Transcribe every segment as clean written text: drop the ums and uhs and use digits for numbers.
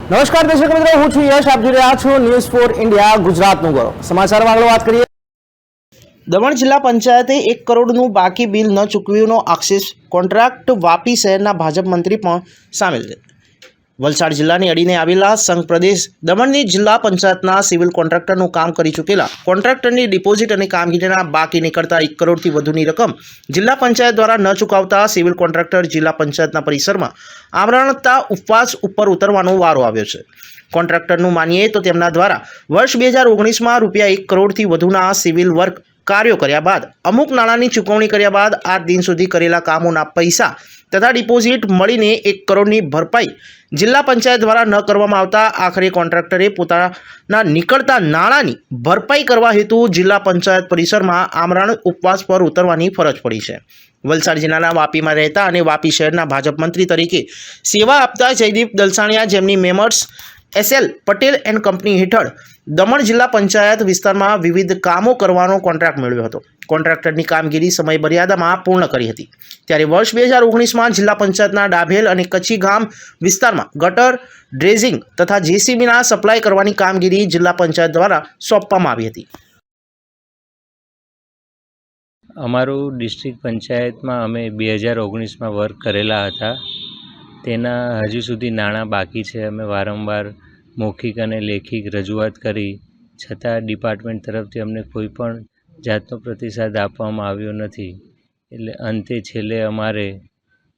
નમસ્કાર દર્શક મિત્રો, હું છું યશ. આપ જોઈ રહ્યા છો ન્યૂઝ ફોર ઇન્ડિયા ગુજરાતનું ગૌરવ. સમાચારમાં આગળ વાત કરીએ. દમણ જિલ્લા પંચાયતે 1 કરોડનું બાકી બિલ ન ચૂકવ્યુંનો આક્ષેપ કોન્ટ્રાક્ટ વાપી શહેરના ભાજપ મંત્રી પણ સામેલ છે. વલસાડ જિલ્લાની અડીને આવેલા સંઘ પ્રદેશ દમણની જિલ્લા પંચાયતના સિવિલ કોન્ટ્રાક્ટરનું કામ કરી ચૂકેલા કોન્ટ્રાક્ટરની ડિપોઝિટ અને કામગીરીના બાકી નીકળતા 1 કરોડથી વધુની રકમ જિલ્લા પંચાયત દ્વારા ન ચૂકવતા સિવિલ કોન્ટ્રાક્ટર જિલ્લા પંચાયતના પરિસરમાં આમરણતા ઉપવાસ ઉપર ઉતરવાનો વારો આવ્યો છે. કોન્ટ્રાક્ટરનું માનીએ તો તેમના દ્વારા વર્ષ 2019માં રૂપિયા 1 કરોડથી વધુના સિવિલ વર્ક કાર્યો કર્યા બાદ અમુક નાણાંની ચૂકવણી કર્યા બાદ 8 દિન સુધી કરેલા કામોના પૈસા તથા ડિપોઝિટ મળીને 1 કરોડની ભરપાઈ જિલ્લા પંચાયત દ્વારા ન કરવામાં આવતા આખરે કોન્ટ્રાક્ટરે પોતાના નીકળતા નાણાંની ભરપાઈ કરવા હેતુ જિલ્લા પંચાયત પરિસરમાં આમરણ ઉપવાસ પર ઉતરવાની ફરજ પડી છે. વલસાડ જિલ્લાના વાપીમાં રહેતા અને વાપી શહેરના ભાજપ મંત્રી તરીકે સેવા આપતા જયદીપ દલસાણિયા, જેમની મેમર્સ SL પટેલ એન્ડ કંપની હેઠળ દમણ જિલ્લા પંચાયત વિસ્તારમાં વિવિધ કામો કરવાનો કોન્ટ્રાક્ટ મેળવ્યો હતો. કોન્ટ્રાક્ટરની કામગીરી સમય મર્યાદામાં પૂર્ણ કરી હતી. ત્યારે વર્ષ 2019માં જિલ્લા પંચાયતના ડાભેલ અને કચ્છી ગામ વિસ્તારમાં ગટર, ડ્રેઝિંગ તથા JCBના સપ્લાય કરવાની કામગીરી જિલ્લા પંચાયત દ્વારા સોંપવામાં આવી હતી. અમારું ડિસ્ટ્રિક્ટ પંચાયતમાં અમે 2019માં વર્ક કરેલા હતા. તેના હજુ સુધી નાણાં બાકી છે. અમે વારંવાર મૌખિક અને લેખિત રજૂઆત કરી છતાં ડિપાર્ટમેન્ટ તરફથી અમને કોઈ પણ જાતનો પ્રતિસાદ આપવામાં આવ્યો નથી. એટલે અંતે છેલ્લે અમારે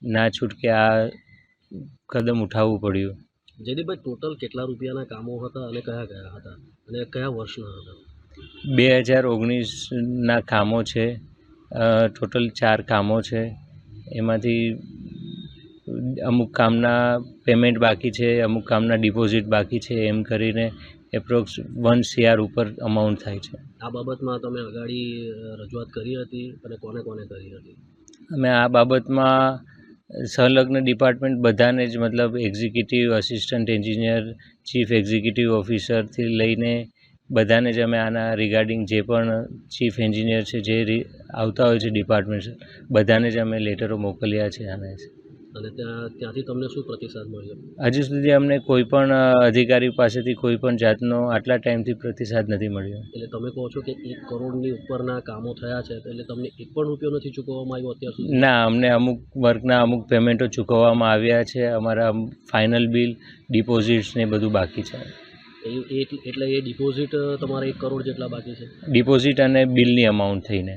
ના છૂટકે આ કદમ ઉઠાવવું પડ્યું. જયદીપભાઈ, ટોટલ કેટલા રૂપિયાના કામો હતા અને કયા કયા હતા અને કયા વર્ષના હતા? 2019ના કામો છે. ટોટલ 4 કામો છે. એમાંથી અમુક કામના પેમેન્ટ બાકી છે, અમુક કામના ડિપોઝિટ બાકી છે. એમ કરીને એપ્રોક્સ 1 CR ઉપર અમાઉન્ટ થાય છે. આ બાબતમાં તમે અગાડી રજૂઆત કરી હતી અને કોને કોને કરી હતી? અમે આ બાબતમાં સંલગ્ન ડિપાર્ટમેન્ટ બધાને જ, મતલબ executive assistant engineer, chief executive ઓફિસરથી લઈને બધાને જ અમે આના રિગાર્ડિંગ જે પણ ચીફ એન્જિનિયર છે, જે આવતા હોય છે ડિપાર્ટમેન્ટ, બધાને જ અમે લેટરો મોકલ્યા છે આના. અને ત્યાંથી તમને શું પ્રતિસાદ મળ્યો? હજુ સુધી અમને કોઈ પણ અધિકારી પાસેથી કોઈ પણ જાતનો આટલા ટાઈમથી પ્રતિસાદ નથી મળ્યો. એટલે તમે કહો છો કે 1 કરોડની ઉપરના કામો થયા છે, એટલે તમને 1 પણ રૂપિયો નથી ચૂકવવામાં આવ્યો અત્યાર સુધી? ના, અમને અમુક વર્કના અમુક પેમેન્ટો ચૂકવવામાં આવ્યા છે. અમારા ફાઇનલ બિલ, ડિપોઝિટ્સ ને બધું બાકી છે. એટલે એ ડિપોઝિટ તમારા 1 કરોડ જેટલા બાકી છે? ડિપોઝિટ અને બિલની અમાઉન્ટ થઈને